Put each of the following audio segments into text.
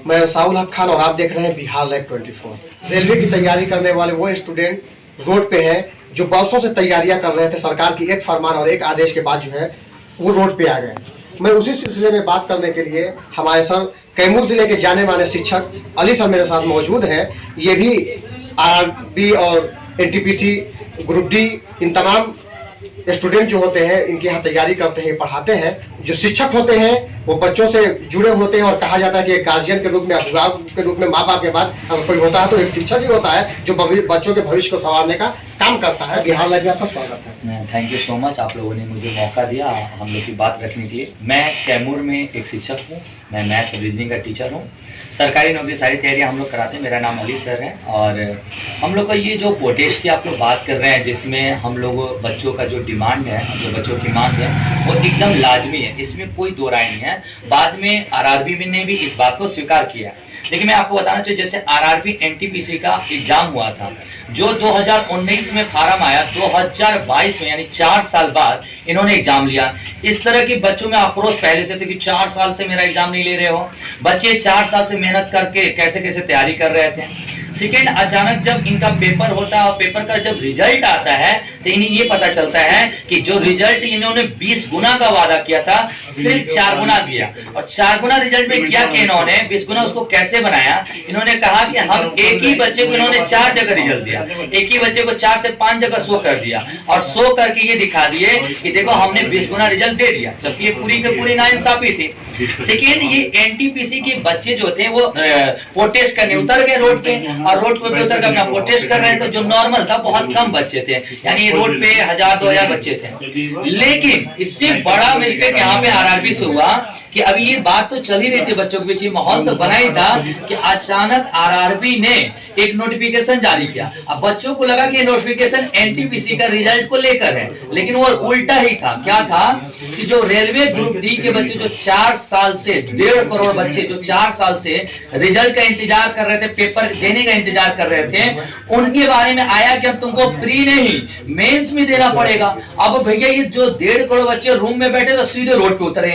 मैं साउल हक खान और आप देख रहे हैं बिहार लाइव 24। रेलवे की तैयारी करने वाले वो स्टूडेंट रोड पे हैं जो बरसों से तैयारियां कर रहे थे। सरकार की एक फरमान और एक आदेश के बाद जो है वो रोड पे आ गए। मैं उसी सिलसिले में बात करने के लिए हमारे सर कैमूर जिले के जाने माने शिक्षक अली सर मेरे साथ मौजूद हैं। ये भी आरआरबी और एनटीपीसी ग्रुप डी इन तमाम स्टूडेंट जो होते हैं इनके यहाँ तैयारी करते हैं, पढ़ाते हैं। जो शिक्षक होते हैं वो बच्चों से जुड़े होते हैं और कहा जाता है कि एक गार्जियन के रूप में, अभिभावक के रूप में, माँ बाप के बाद अगर कोई होता है तो एक शिक्षक ही होता है जो बच्चों के भविष्य को संवारने का काम करता है। बिहार लाइव में आपका स्वागत है। थैंक यू सो मच, आप लोगों ने मुझे मौका दिया हम लोग की बात रखने के लिए। मैं कैमूर में एक शिक्षक हूँ, मैं मैथ और रीजनिंग का टीचर हूँ। सरकारी नौकरी सारी तैयारियाँ हम लोग कराते हैं। मेरा नाम अली सर है और हम लोग का ये जो पोटेश की आप लोग बात कर रहे हैं जिसमें हम लोग बच्चों का जो डिमांड है, जो बच्चों की मांग है वो एकदम लाजमी है, इसमें कोई दो राय नहीं है। बाद में आरआरबी ने भी इस बात को स्वीकार किया। लेकिन मैं आपको बताना चाहिए जैसे आरआरबी एनटीपीसी का एग्जाम हुआ था जो 2019 में फार्म आया, 2022 में यानी 4 साल बाद इन्होंने एग्जाम लिया। इस तरह के बच्चों में आक्रोश पहले से थे कि 4 साल से मेरा एग्जाम नहीं ले रहे हो। बच्चे 4 साल से मेहनत करके कैसे कैसे तैयारी कर रहे थे। सेकेंड, अचानक जब इनका पेपर होता है और पेपर का जब रिजल्ट आता है तो इन्हें ये पता चलता है कि जो रिजल्ट इन्होंने 20 गुना का वादा किया था सिर्फ 4 गुना दिया। और 4 गुना रिजल्ट में किया कि इन्होंने 20 गुना उसको कैसे बनाया। इन्होंने कहा कि हम एक ही बच्चे को इन्होंने 4 जगह रिजल्ट दिया, एक ही बच्चे को 4 से 5 जगह शो कर दिया और शो करके ये दिखा दिए कि देखो हमने 20 गुना रिजल्ट दे दिया, जबकि ये पूरी की पूरी नाइंसाफी थी। सेकेंड, ये एनटीपीसी के बच्चे जो थे वो प्रोटेस्ट करने उतर गए रोड पे और रोड पे उतर कर अपना प्रोटेस्ट कर रहे थे। जो नॉर्मल था बहुत कम बच्चे थे, यानी रोड पे 1000-2000 बच्चे थे। लेकिन इससे बड़ा मिस्टेक यहाँ पे आरआरबी से हुआ कि अभी ये बात तो चल ही रही थी बच्चों के बीच, माहौल तो बना ही था कि अचानक आरआरबी ने एक नोटिफिकेशन जारी किया। अब बच्चों को लगा कि ये नोटिफिकेशन एनटीपीसी का रिजल्ट को लेकर है, लेकिन वो उल्टा ही था। क्या था कि जो रेलवे ग्रुप डी के बच्चे जो 4 साल से 1.5 करोड़ बच्चे जो 4 साल से रिजल्ट का इंतजार कर रहे थे, पेपर देने का इंतजार कर रहे थे, उनके बारे में आया कि अब तुमको प्री नहीं मेंस में देना पड़ेगा। अब भैया ये जो 1.5 करोड़ बच्चे रूम में बैठे तो सीधे रोड पे उतरे।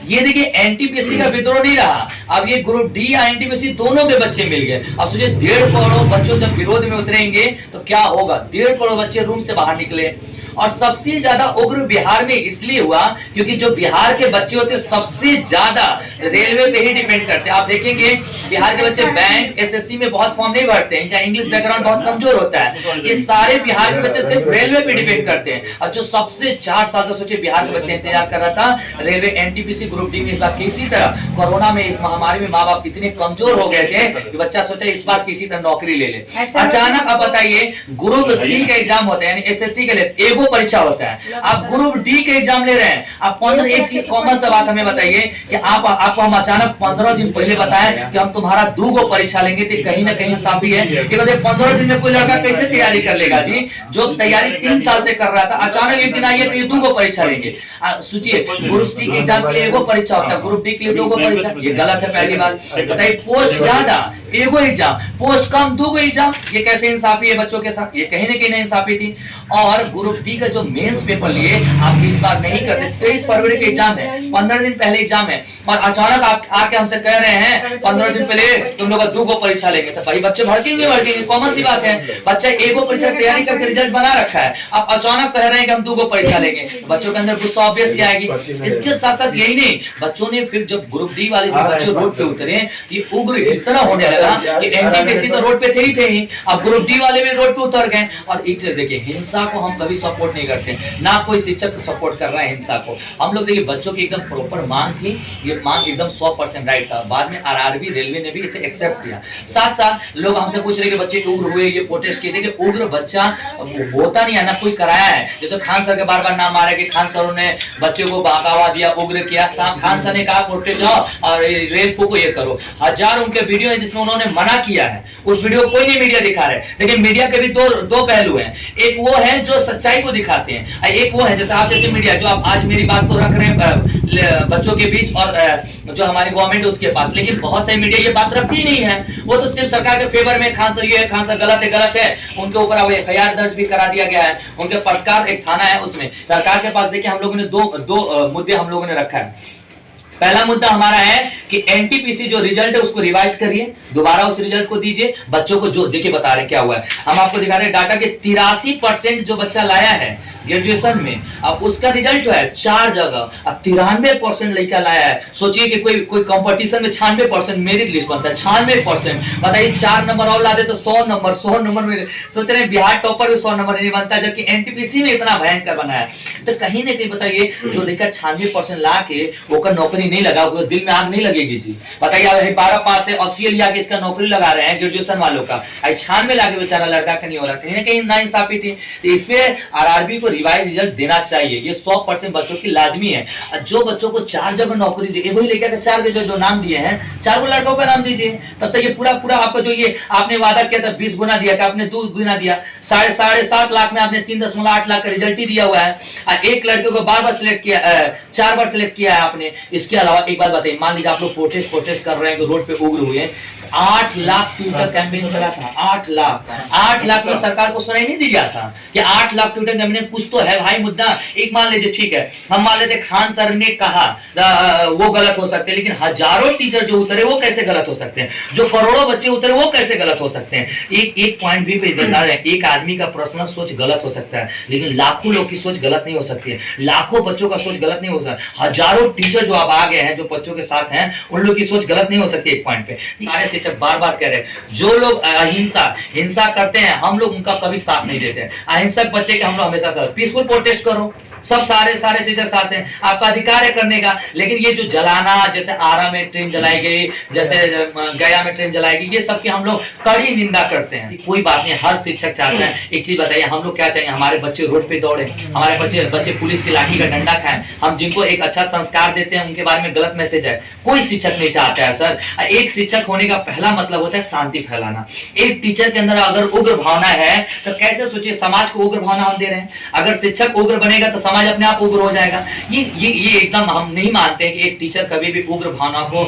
ये देखिए एनटीपीसी का विद्रोह नहीं रहा, अब ये ग्रुप डी या एनटीपीसी दोनों के बच्चे मिल गए। अब सोचिए 1.5 करोड़ बच्चों जब विरोध में उतरेंगे तो क्या होगा। 1.5 करोड़ बच्चे रूम से बाहर निकले और सबसे ज्यादा उग्र बिहार में इसलिए हुआ क्योंकि जो बिहार के बच्चे होते सबसे ज्यादा रेलवे पे ही डिपेंड करते हैं। आप देखेंगे बिहार के बच्चे बैंक एसएससी में बहुत फॉर्म नहीं भरते हैं, या इंग्लिश बैकग्राउंड बहुत कमजोर होता है। ये सारे बिहार के बच्चे सिर्फ रेलवे पे डिपेंड करते हैं। और जो सबसे 4 साल से सोचिए बिहार के बच्चे इंतजार कर रहा था रेलवे एनटीपीसी ग्रुप डी में। इस बार किसी तरह कोरोना में इस महामारी में माँ बाप इतने कमजोर हो गए थे कि बच्चा सोचा इस बार किसी तरह नौकरी ले ले। अचानक अब बताइए ग्रुप सी का एग्जाम होता है, यानी एसएससी के लिए परीक्षा होता है, आप ग्रुप डी के एग्जाम ले रहे हैं। आप 15 एक चीज कॉमन सा बात हमें बताइए कि आपको हम अचानक 15 दिन पहले बताएं कि हम तुम्हारा 2 परीक्षा लेंगे तो कहीं ना कहीं साफी है कि 15 दिन में कोई लड़का कैसे तैयारी कर लेगा जी, जो तैयारी 3 साल से कर रहा था। अचानक एक दिन आइए कि 2 परीक्षा लेंगे। सोचिए ग्रुप सी के एग्जाम के लिए 1 परीक्षा होता है, ग्रुप डी के लिए 2 परीक्षा, ये गलत है। पहली बात बताइए, पोस्ट ज्यादा 1 एग्जाम, पोस्ट कम 2 एग्जाम, ये कैसे इंसाफी है बच्चों के साथ, ये कहीं ना कहीं इंसाफी थी। और ग्रुप डी का जो मेंस पेपर लिए आप इस बार नहीं करते। 23 फरवरी के एग्जाम है, 15 दिन पहले एग्जाम है और अचानक आप आके हमसे कह रहे हैं 15 दिन पहले तुम लोग 2 परीक्षा लेंगे, तो भाई बच्चे भड़केंगे, कॉमन सी बात है। बच्चा 1 परीक्षा तैयारी करके रिजल्ट बना रखा है, आप अचानक कह रहे हैं कि हम 2 परीक्षा लेंगे, बच्चों के अंदर गुस्सा ऑब्वियस ही आएगी। इसके साथ साथ यही नहीं, बच्चों ने फिर जब ग्रुप डी वाले जो बच्चे रोड पे उतरे ये उग्र इस तरह होने लगा कि एनटीपीसी तो रोड पे थे ही, अब ग्रुप डी वाले भी रोड पे उतर गए। और एक चीज देखिए, हिंसा को हम कभी सपोर्ट नहीं करते, ना कोई शिक्षक सपोर्ट कर रहा है हिंसा को। हम लोग देखिए बच्चों की एकदम प्रॉपर मांग थी, ये मांग एकदम 100% राइट था। बाद में आरआरबी रेलवे ने भी इसे एक्सेप्ट किया। साथ साथ लोग हमसे पूछ रहे कि बच्चे उग्र हुए, ये प्रोटेस्ट किए थे कि उग्र बच्चा होता नहीं है, ना कोई कराया है। जैसे खान सर के बार बार नाम आ रहा है कि खान सर ने बच्चे को बहकावा दिया, उग्र किया। खान सर ने कहा प्रोटेस्ट जाओ और रेल को ये करो। 1000 उनके वीडियो है जिसमें उन्होंने मना किया है, उस वीडियो कोई नहीं मीडिया दिखा रहे। लेकिन मीडिया के भी दो पहलू हैं, एक वो है जो सच्चाई को दिखाते हैं, एक वो है जैसे आप जैसे मीडिया जो आप आज मेरी बात को रख रहे हैं बच्चों के बीच और जो हमारी गवर्नमेंट उसके पास। लेकिन बहुत सारी मीडिया ये बात रखती ही नहीं है, वो तो सिर्फ सरकार के फेवर में खान सर ये है, खान सर गलत है, उनके ऊपर अब एफआईआर दर्ज भी करा दिया गया है। उनके पटकार एक थाना है, उसमें सरकार के पास देखिए हम लोगों ने दो मुद्दे हम लोगों ने रखा है। पहला मुद्दा हमारा है कि एनटीपीसी जो रिजल्ट है उसको रिवाइज करिए, दोबारा उस रिजल्ट को दीजिए। बच्चों को जो देखिए बता रहे क्या हुआ है, हम आपको दिखा रहे हैं डाटा के 83% जो बच्चा लाया है ग्रेजुएशन में, अब उसका रिजल्ट जो है 4 जगह, अब 93% लड़का लाया है। सोचिए कि कोई कंपटीशन में 96% मेरिट लिस्ट बनता है, 96%। बताइए 4 नंबर और ला दे तो 100 नंबर में सोच रहे हैं बिहार टॉपर भी 100 नंबर नहीं बनता, जबकि एनटीपीसी में इतना भयंकर बना है। तो कहीं ना कहीं बताइए जो लड़का 96% ला के वो नौकरी नहीं लगा, वो दिल में आग नहीं लगेगी जी? बताइए 12 पास है, 80 लिया के इसका नौकरी लगा रहे हैं ग्रेजुएशन वालों का, 96 लाके बेचारा लड़का का नहीं हो रहा, कहीं ना कहीं नाइंसाफी थी। तो इसमें आरआरबी को रिवाइज रिजल्ट देना चाहिए, ये 100% बच्चों की लाजमी है। जो बच्चों को 4 जगह नौकरी दे, वही लेकर 4 के जो नाम दिए हैं 4 लड़कों का नाम दीजिए, तब तक ये पूरा आपका जो ये आपने वादा किया था 20 गुना दिया, आपने 2 गुना दिया, 7.5 लाख में आपने 3.8 लाख का रिजल्ट ही दिया हुआ है। एक लड़के को बार सिलेक्ट किया, 4 बार सिलेक्ट किया है आपने। इसके अलावा एक बात बताइए, मान लीजिए आप लोग प्रोटेस्ट कर रहे हैं, रोड पे उग्र हुए, 8 लाख ट्विटर कैंपेन चला था, 8 लाख में सरकार को सुनाई नहीं दी जाता कि 8 लाख ट्विटर कैंपेन, कुछ तो है भाई मुद्दा। एक मान लीजिए ठीक है, हम मान लेते खान सर ने कहा वो गलत हो सकते हैं, लेकिन हजारों टीचर जो उतरे वो कैसे गलत हो सकते हैं, जो करोड़ों बच्चे उतरे वो कैसे गलत हो सकते हैं? एक पॉइंट भी बता रहे हैं, एक आदमी का पर्सनल सोच गलत हो सकता है, लेकिन लाखों लोग की सोच गलत नहीं हो सकती है, लाखों बच्चों का सोच गलत नहीं हो सकता। हजारों टीचर जो अब आ गए हैं, जो बच्चों के साथ हैं, उन लोग की सोच गलत नहीं हो सकती। एक पॉइंट पे सारे शिक्षक बार कह रहे हैं, जो लोग हिंसा करते हैं हम लोग उनका कभी साथ नहीं देते हैं। अहिंसक बच्चे के हम लोग हमेशा साथ, पीसफुल प्रोटेस्ट करो, सब सारे शिक्षक साथ हैं, आपका अधिकार है करने का। लेकिन ये जो जलाना, जैसे आरा में ट्रेन जलाई गई, जैसे गया में ट्रेन जलाई गई, ये सब की हम लोग कड़ी निंदा करते हैं। कोई बात नहीं, हर शिक्षक चाहते हैं। एक चीज बताइए, हम लोग क्या चाहिए? हमारे बच्चे रोड पे दौड़े, हमारे बच्चे पुलिस की लाठी का डंडा खाएं, हम जिनको एक अच्छा संस्कार देते हैं उनके बारे में गलत मैसेज है, कोई शिक्षक नहीं चाहता है सर। एक शिक्षक होने का पहला मतलब होता है शांति फैलाना। एक टीचर के अंदर अगर उग्र भावना है तो कैसे सोचिए समाज को उग्र भावना हम दे रहे हैं। अगर शिक्षक उग्र बनेगा तो समाज अपने आप उग्र हो जाएगा। ये एकदम हम नहीं मानते हैं कि एक टीचर कभी भी उग्र भावना को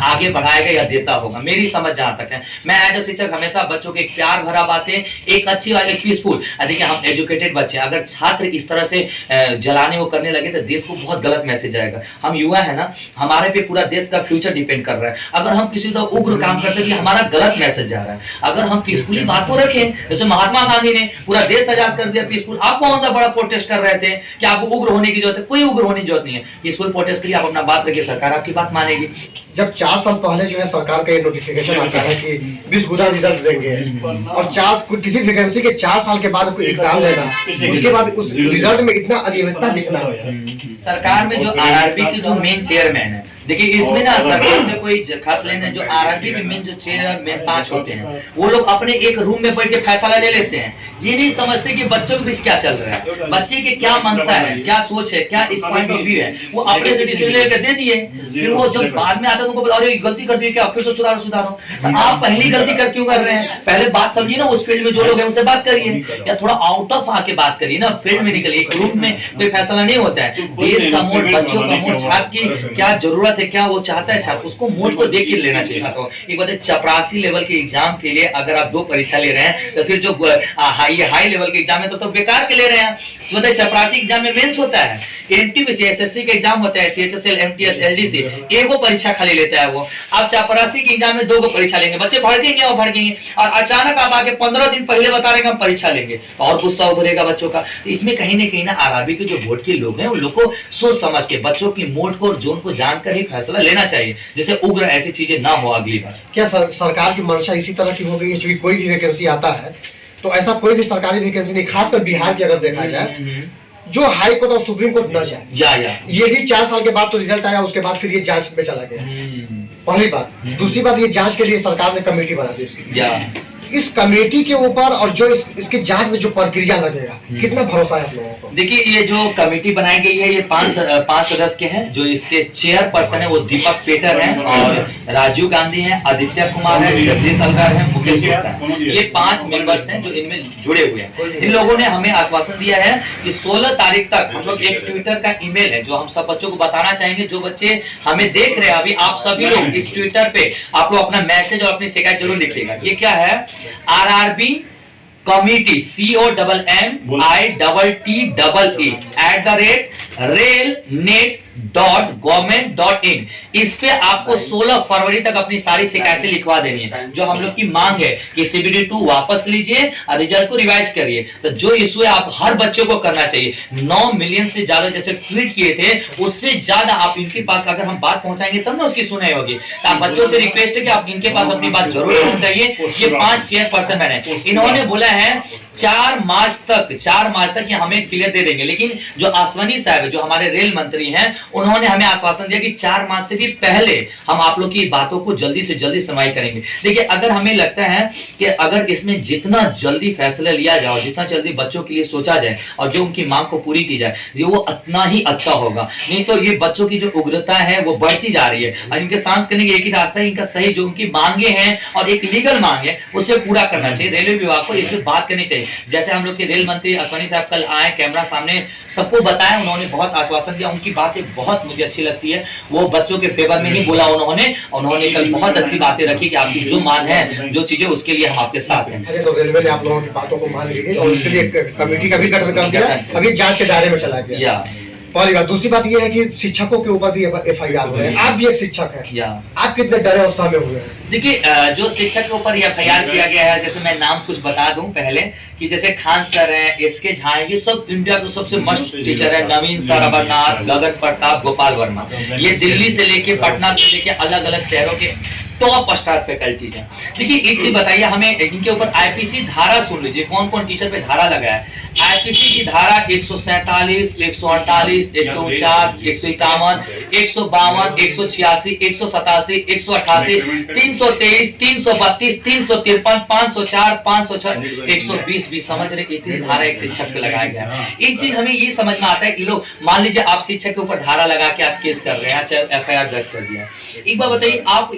आगे बढ़ाएगा या देता होगा। मेरी समझ जहां तक है, मैं एज अ शिक्षक हमेशा बच्चों के प्यार भरा बातें, एक अच्छी बात, एक पीसफुल। देखिए हम एजुकेटेड बच्चे, अगर छात्र इस तरह से जलाने वो करने लगे तो देश को बहुत गलत मैसेज आएगा। हम युवा है ना, हमारे पे पूरा देश का फ्यूचर डिपेंड कर रहा है। अगर हम किसी का उग्र काम करते हैं, हमारा गलत मैसेज जा रहा है। अगर हम पीसफुली बात को रखें, जैसे महात्मा गांधी ने पूरा देश आजाद कर दिया पीसफुल, आप कौन सा बड़ा प्रोटेस्ट कर रहे थे कि आपको उग्र होने की जरूरत है? कोई उग्र होने की जरूरत नहीं है। पीसफुल प्रोटेस्ट के लिए आप अपना बात रखिए, सरकार आपकी बात मानेगी। जब 4 साल पहले जो है सरकार का ये नोटिफिकेशन आता है कि 20 गुना रिजल्ट देंगे, और किसी वैकेंसी के 4 साल के बाद कोई एग्जाम लेना, उसके बाद उस रिजल्ट में इतना अनियमितता दिखना। सरकार में जो आरआरबी की जो मेन चेयरमैन है, देखिए इसमें ना सरकार से कोई खास लेन देन, जो आरआरबी में मेन जो चेयरमैन 5 होते हैं, वो लोग अपने एक रूम में बैठ के फैसला ले लेते हैं। ये नहीं समझते कि बच्चों के बीच क्या चल रहा है, बच्चे के क्या मनसा है, क्या सोच है, क्या इस पॉइंट ऑफ व्यू है, वो अपने से डिसीजन लेकर दे दिए। फिर वो जब बाद में आता है तो उनको अरे गलती कर दी क्या, फिर से सुधारो। तो आप पहली गलती कर क्यों कर रहे हैं? पहले बात समझिए ना, उस फील्ड में जो लोग हैं उनसे बात करिए, या थोड़ा आउट ऑफ आके बात करिए ना, फील्ड में निकलिए। ग्रुप में कोई फैसला नहीं होता है। देश का मोड़, बच्चों का मोड़, छात्र की क्या जरूरत है, क्या वो चाहता है छात्र, उसको मोड़ को देख के लेना चाहिए। तो एक बात है, चपरासी लेवल के एग्जाम के लिए अगर आप 2 परीक्षा ले रहे हैं तो फिर जो हाई लेवल के एग्जाम है तो बेकार के ले रहे हैं। तो चपरासी एग्जाम में मेंस होता है, एनटीपीसी एसएससी का एग्जाम होता है, सीएचएसएल एमटीएस एलडीसी, एक वो परीक्षा खाली लेता है वो। आप चपरासी के एग्जाम में 2 परीक्षा लेंगे, बच्चे भड़केंगे और भड़केंगे, और अचानक आप आके 15 दिन पहले बता रहे हैं हम परीक्षा लेंगे, और गुस्सा उभरेगा बच्चों का। तो इसमें कहीं ना कहीं ना आरआरबी के जो बोर्ड के लोग हैं उन लोग को सोच समझ के बच्चों की मोड को और जोन को जानकर ही फैसला लेना चाहिए, जैसे उग्र ऐसी चीजें ना हो अगली बार। क्या सरकार की मंशा इसी तरह की हो गई है, क्योंकि कोई भी वैकेंसी आता है तो ऐसा कोई भी सरकारी वैकेंसी नहीं, खासकर बिहार की अगर देखा जाए, जो हाई कोर्ट और सुप्रीम कोर्ट न जाए। ये भी 4 साल के बाद तो रिजल्ट आया, उसके बाद फिर ये जांच में चला गया। पहली बात। दूसरी बात, ये जांच के लिए सरकार ने कमेटी बना दी इसकी। इस कमेटी के ऊपर और जो इसकी जांच में जो प्रक्रिया लगेगा, कितना भरोसा है आप लोगों को? देखिए ये जो कमेटी बनाई गई है, ये 5 सदस्य के हैं। जो इसके चेयरपर्सन है वो दीपक पेटर हैं, और राजीव गांधी हैं, आदित्य कुमार है, जगदीश अलगर है, मुकेश गुप्ता है। ये 5 मेंबर्स हैं जो इनमें जुड़े हुए हैं। इन लोगों ने हमें आश्वासन दिया है कि 16 तारीख तक हम लोग एक ट्विटर का ईमेल है जो हम सब बच्चों को बताना चाहेंगे। जो बच्चे हमें देख रहे हैं अभी, आप सभी लोग इस ट्विटर पे आप लोग अपना मैसेज और अपनी शिकायत जरूर लिखिएगा। ये क्या है? RRB committee COMMITTEE @railnet cbd2.gov.in, इस पे आपको 16 फरवरी तक अपनी सारी शिकायतें लिखवा देनी है। जो हम लोग की मांग है कि CBD2 वापस लीजिए और रिजल्ट को रिवाइज करिए। तो जो इशू है आप हर बच्चे को करना चाहिए। 9 मिलियन से ज्यादा जैसे ट्वीट किए थे, उससे ज्यादा आप इनके पास अगर हम बात पहुंचाएंगे तब ना उसकी सुनाई होगी। तो आप बच्चों से रिक्वेस्ट है कि आप इनके पास अपनी बात जरूर पहुंचाइए। ये 5 चेयरपर्सन है, इन्होंने बोला है 4 मार्च तक ये हमें क्लियर दे देंगे। लेकिन जो आसवानी साहब है, जो हमारे रेल मंत्री हैं, उन्होंने हमें आश्वासन दिया कि 4 मार्च से भी पहले हम आप लोग की बातों को जल्दी से जल्दी सुनवाई करेंगे। देखिए, अगर हमें लगता है कि अगर इसमें जितना जल्दी फैसला लिया जाए, जितना जल्दी बच्चों के लिए सोचा जाए और जो उनकी मांग को पूरी की जाए, वो उतना ही अच्छा होगा। नहीं तो ये बच्चों की जो उग्रता है वो बढ़ती जा रही है और इनके शांत करने का एक ही रास्ता है, इनका सही जो उनकी मांगे हैं और एक लीगल मांग है उसे पूरा करना चाहिए। रेलवे विभाग को इस पर बात करनी चाहिए। जैसे हम लोग के रेल मंत्री आसवानी साहब कल आए, कैमरा सामने सबको बताया, उन्होंने बहुत आश्वासन दिया। उनकी बातें बहुत मुझे अच्छी लगती है, वो बच्चों के फेवर में ही बोला उन्होंने कल बहुत अच्छी बातें रखी कि आपकी जो मांग है, जो चीजें, उसके लिए हम आपके साथ हैं। तो रेलवे ने आप लोगों की बातों को मान ली और उसके लिए कमेटी का भी गठन कर दिया, अभी जांच के दायरे में चला गया। पहली बात। दूसरी बात यह है कि शिक्षकों के ऊपर भी FIR हो रहे हैं। आप भी एक शिक्षक हैं, आप कितने डरे और सहमे हुए हैं? देखिए, जो शिक्षक के ऊपर FIR किया गया है, जैसे मैं नाम कुछ बता दूं पहले कि जैसे खान सर हैं, SK झा हैं, ये सब इंडिया के सबसे मस्त टीचर है। नवीन सर, अमरनाथ, गगन प्रताप, गोपाल वर्मा, ये दिल्ली से लेके पटना से लेके अलग अलग शहरों के टॉप स्टार फैकल्टीज हैं। देखिए, एक चीज बताइए हमें, इनके ऊपर IPC धारा सुन लीजिए, कौन कौन टीचर पे धारा लगा है। IPC की धारा 147, 148, 149, 151, 152, 186, 187, 188, 323, 332, 353, 504, 506, 120 भी समझ रहे, इतनी धारा एक शिक्षक पे लगाया गया। एक चीज हमें ये समझ में आता है कि लोग, मान लीजिए आप शिक्षक के ऊपर धारा लगा के आज केस कर रहे हैं, FIR दर्ज कर दिया। एक बात बताइए, आप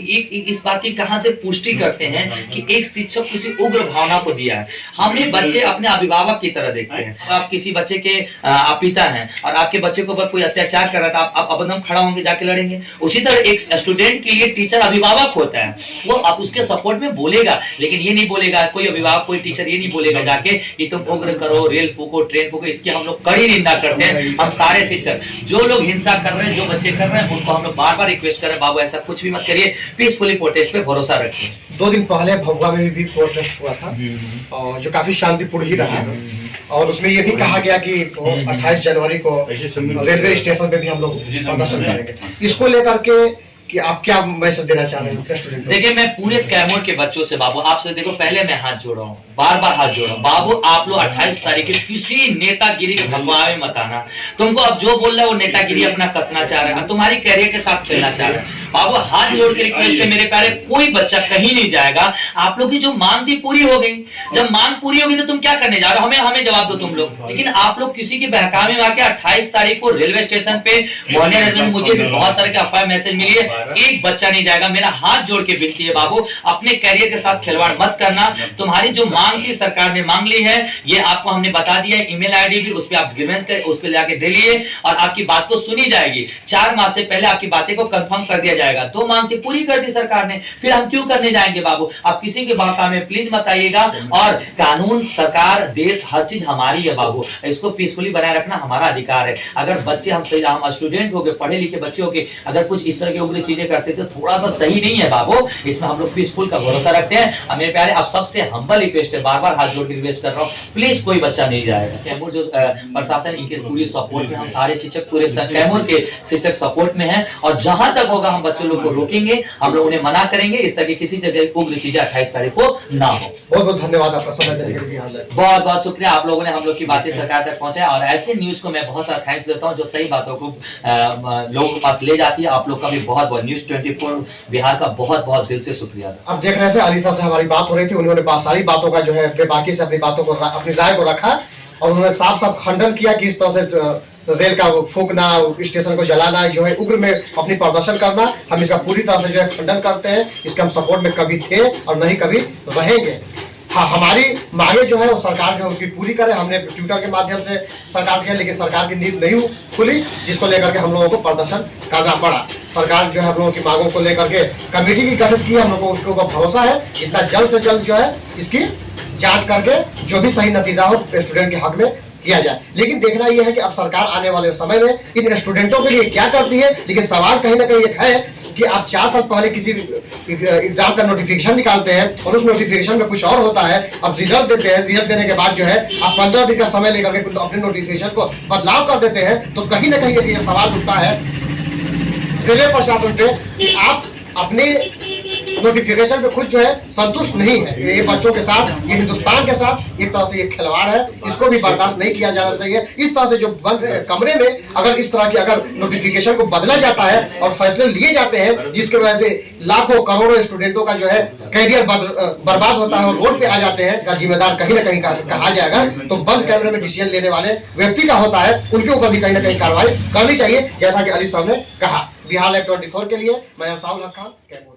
इस बात की कहां से पुष्टि करते हैं कि एक शिक्षक किसी उग्र भावना को दिया है? हमने बच्चे अपने अभिभावक की तरह देखते हैं। आप किसी बच्चे के आप पिता हैं और आपके बच्चे के ऊपर कोई अत्याचार कर रहा था, आप अबदम खड़ा होंगे, जाके लड़ेंगे। उसी तरह एक स्टूडेंट के लिए टीचर अभिभावक होता है, वो आप उसके सपोर्ट में बोलेगा, लेकिन ये नहीं बोलेगा, कोई अभिभावक, कोई टीचर ये नहीं बोलेगा जाके कि तुम उग्र करो, रेल फूको, ट्रेन फूको। इसकी हम लोग कड़ी निंदा करते हैं। हम सारे शिक्षक, जो लोग हिंसा कर रहे हैं, जो बच्चे कर रहे हैं, उनको हम लोग बार बार रिक्वेस्ट कर रहे हैं, बाबू ऐसा कुछ भी मत करिए, पीसफुली प्रोटेस्ट पे भरोसा रखिए। 2 दिन पहले भभुआ में भी प्रोटेस्ट हुआ था और जो काफी शांतिपूर्ण ही रहा, और उसमें ये भी कहा गया कि 28 जनवरी को रेलवे स्टेशन पे भी हम लोग प्रदर्शन करेंगे। इसको लेकर के कि आप क्या मैसेज देना चाह रहे हैं स्टूडेंट? देखिए, मैं पूरे कैमूर के बच्चों से, बाबू आपसे, देखो पहले मैं हाथ जोड़ रहा हूँ, बार बार हाथ जोड़ रहा हूँ। बाबू, आप लोग 28 तारीख के किसी नेतागिरी के भगवान में मत आना। तुमको अब जो बोल रहा है वो नेतागिरी अपना कसना चाह रहा है, तुम्हारी कैरियर के साथ खेलना चाह रहा है। बाबू, हाथ जोड़ के रिक्वेस्ट है मेरे प्यारे, कोई बच्चा कहीं नहीं जाएगा। आप लोग की जो मांग थी पूरी हो गई। जब मांग पूरी होगी तो तुम क्या करने जा रहे हो? हमें जवाब दो तुम लोग। लेकिन आप लोग किसी के बहकावे में आके 28 तारीख को रेलवे स्टेशन पे मुझे भी बहुत तरह के अफवाह मैसेज मिली है, एक बच्चा नहीं जाएगा। मेरा हाथ जोड़ के विनती है बाबू, अपने कैरियर के साथ खिलवाड़ मत करना। तुम्हारी जो मांग थी सरकार ने मांग ली है, ये आपको हमने बता दिया है। ईमेल आईडी भी, उस पर आप ग्रीवेंस करें, उस पर जाके दे लिए और आपकी बात को सुनी जाएगी। 4 माह से पहले आपकी बातें को कंफर्म कर दिया जाएगा। 2 मांग थी, पूरी कर दी सरकार ने, फिर हम क्यों करने जाएंगे बाबू? आप किसी के बहकावे में प्लीज मत आइएगा। और कानून, सरकार, देश, हर चीज हमारी है बाबू, इसको पीसफुली बनाए रखना हमारा अधिकार है। अगर बच्चे हम स्टूडेंट हो गए, पढ़े लिखे बच्चे हो गए, अगर कुछ इस तरह की उग्र चीजें करते तो थोड़ा सा सही नहीं है बाबू। इसमें हम लोग पीसफुल का भरोसा रखते हैं। मेरे प्यारे, आप सबसे हम्बल रिक्वेस्ट है, बार बार हाथ जोड़ के रिक्वेस्ट कर रहा हूँ, प्लीज कोई बच्चा नहीं जाएगा। कैमूर जो प्रशासन, इनके पूरी सपोर्ट में, हम सारे शिक्षक पूरे कैमूर के शिक्षक सपोर्ट में हैं और जहां तक होगा हम बच्चों लोग को रोकेंगे, हम लोग उन्हें मना करेंगे। इस तरह की किसी जगह उग्र चीजें 28 तारीख को ना हो। बहुत बहुत धन्यवाद आपका समय देने के लिए। बहुत बहुत शुक्रिया, आप लोगों ने हम लोग की बातें सरकार तक पहुंचाया और ऐसे न्यूज को मैं बहुत सारा थैंक्स देता हूं जो सही बातों को लोगों के पास ले जाती है। आप लोग का भी बहुत बहुत, न्यूज 24 बिहार का बहुत बहुत दिल से शुक्रिया। अब देख रहे थे अलीसा से हमारी बात हो रही थी, उन्होंने सारी बातों का जो है बेबाकी से अपनी बातों को, अपनी राय को रखा और उन्होंने साफ साफ खंडन किया कि इस तरह से रेल का फूकना, स्टेशन को जलाना, जो है उग्र में अपनी प्रदर्शन करना, हम इसका पूरी तरह से जो है खंडन करते हैं। इसके हम सपोर्ट में कभी थे और नहीं कभी रहेंगे। हाँ, हमारी मांगे जो है वो सरकार जो है उसकी पूरी करे। हमने ट्विटर के माध्यम से सरकार किया, लेकिन सरकार की नींद नहीं खुली, जिसको लेकर के हम लोगों को प्रदर्शन करना पड़ा। सरकार जो है हम लोगों की मांगों को लेकर के कमेटी की गठित की, हम लोगों को उसके ऊपर भरोसा है। जितना जल्द से जल्द जो है इसकी जांच करके जो भी सही नतीजा हो स्टूडेंट के हक में किया जाए। लेकिन देखना यह है कि अब सरकार आने वाले समय में इन स्टूडेंटों के लिए क्या करती है। लेकिन सवाल कहीं ना कहीं एक है कि आप 4 साल पहले किसी एग्जाम का नोटिफिकेशन निकालते हैं और उस नोटिफिकेशन में कुछ और होता है, अब रिजल्ट देते हैं, रिजल्ट देने के बाद जो है आप 15 दिन का समय लेकर के अपने नोटिफिकेशन को बदलाव कर देते हैं। तो कहीं ना कहीं ये सवाल उठता है रेलवे प्रशासन पे कि आप अपने नोटिफिकेशन पे खुद जो है संतुष्ट नहीं है। ये बच्चों के साथ, ये हिंदुस्तान के साथ एक तरह से ये खिलवाड़ है, इसको भी बर्दाश्त नहीं किया जाना चाहिए। इस तरह से जो बंद कमरे में अगर इस तरह की अगर नोटिफिकेशन को बदला जाता है और फैसले लिए जाते हैं जिसकी वजह से लाखों करोड़ों स्टूडेंटों का जो है करियर बर्बाद होता है और रोड पे आ जाते हैं, इसका जिम्मेदार कहीं ना कहीं कहा जाएगा। तो बंद कैमरे में डिसीजन लेने वाले व्यक्ति का होता है, उनके ऊपर भी कहीं ना कहीं कार्रवाई करनी चाहिए, जैसा कि अली साहब ने कहा। बिहार लाइव 24 के लिए मैं साउल हक खान।